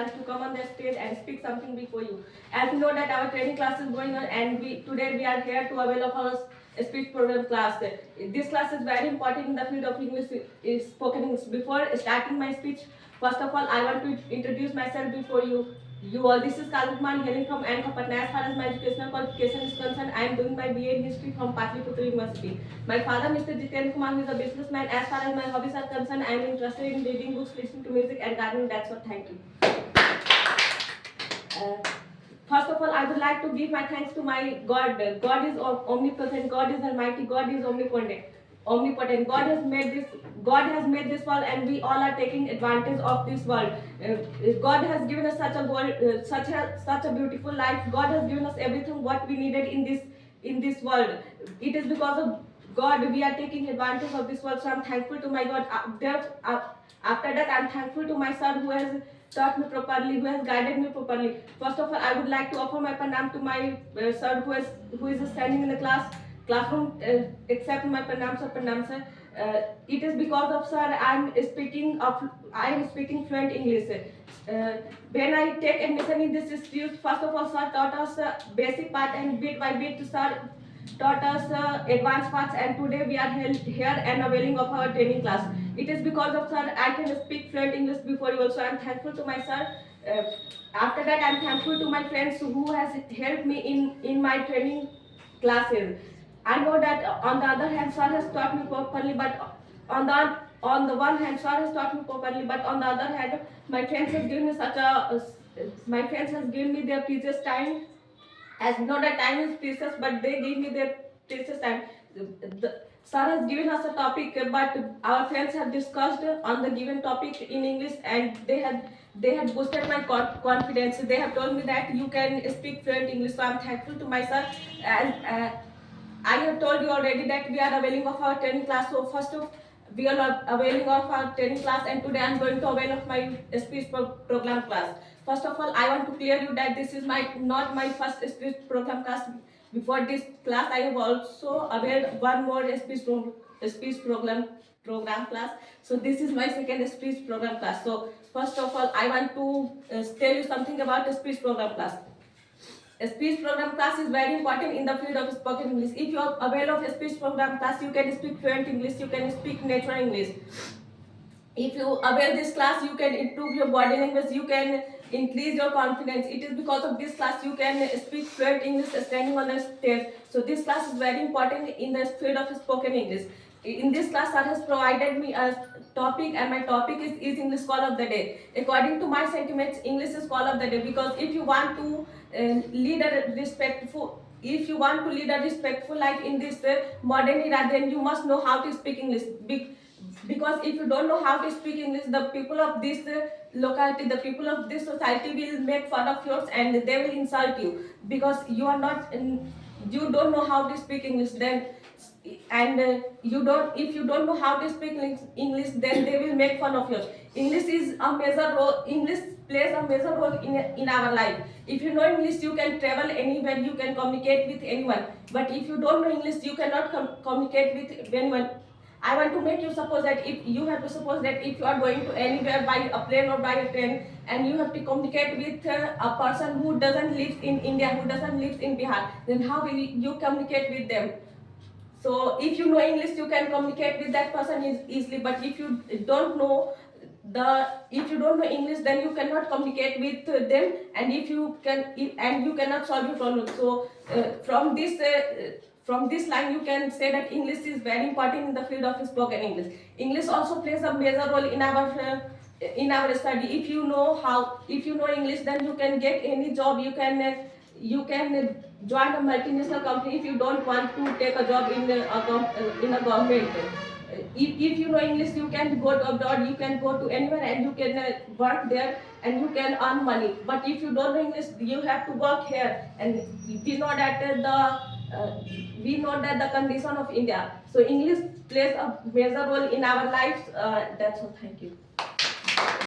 to come on the stage and speak something before you. As you know that our training class is going on, and today we are here to avail of our speech program class. This class is very important in the field of English, is spoken English. Before starting my speech, first of all, I want to introduce myself before you. This is Kazim Khan hailing from Anchor Patna. As far as my educational qualification is concerned, I am doing my BA in history from Patliputra University. My father, Mr. Jiten Kumar, is a businessman. As far as my hobbies are concerned, I am interested in reading books, listening to music, and gardening. That's all. Thank you. First of all, I would like to give my thanks to my God. God is omnipresent. God is almighty. God is omnipotent. God has made this world, and we all are taking advantage of this world. God has given us such a world, such a beautiful life. God has given us everything what we needed in this world. It is because of God we are taking advantage of this world. So I'm thankful to my God. After that, I'm thankful to my son who has taught me properly, who has guided me properly. First of all, I would like to offer my pranam to my sir who is standing in the classroom. Accept my pranam sir. It is because of sir I am speaking fluent English. When I take admission in this institute, first of all, sir taught us basic part, and bit by bit sir taught us advanced parts, and today we are here and availing of our training class. It is because of sir I can speak fluent English before you also. I am thankful to my sir. After that, I am thankful to my friends who has helped me in my training classes. I know that on the other hand, sir has taught me properly, but on the one hand, sir has taught me properly, but on the other hand, my friends has given me their precious time. As know that time is precious, but they give me their precious time. Sir has given us a topic, but our friends have discussed on the given topic in English, and they had boosted my confidence. They have told me that you can speak fluent English. So I'm thankful to my sir. And I have told you already that we are availing of our training class. So first of we are availing of our training class, and today I am going to avail of my speech program class. First of all, I want to clear you that this is not my first speech program class. Before this class, I have also availed one more speech program class. So this is my second speech program class. So first of all, I want to tell you something about speech program class. A speech program class is very important in the field of spoken English. If you are avail of a speech program class, you can speak fluent English, you can speak natural English. If you avail this class, you can improve your body language, you can increase your confidence. It is because of this class you can speak fluent English standing on the stage. So this class is very important in the field of spoken English. In this class, sir has provided me a topic, and my topic is English call of the day. According to my sentiments, English is call of the day, because if you want to lead a respectful life in this modern era, then you must know how to speak English. Because if you don't know how to speak English, the people of this locality, the people of this society will make fun of yours, and they will insult you because you don't know how to speak English. Then if you don't know how to speak English, then they will make fun of yours. English plays a major role in our life. If you know English, you can travel anywhere, you can communicate with anyone. But if you don't know English, you cannot communicate with anyone. I want to make you suppose that if you are going to anywhere by a plane or by a train, and you have to communicate with a person who doesn't live in India, who doesn't live in Bihar, then how will you communicate with them? So if you know English, you can communicate with that person easily. But if you don't know English, then you cannot communicate with them, and you cannot solve your problem. So from this line, you can say that English is very important in the field of spoken English. English also plays a major role in our study. If you know English, then you can get any job. You can join a multinational company if you don't want to take a job in a government. If you know English, you can go abroad, you can go to anywhere, and you can work there, and you can earn money. But if you don't know English, you have to work here, and we know that the condition of India. So English plays a major role in our lives. That's all. Thank you.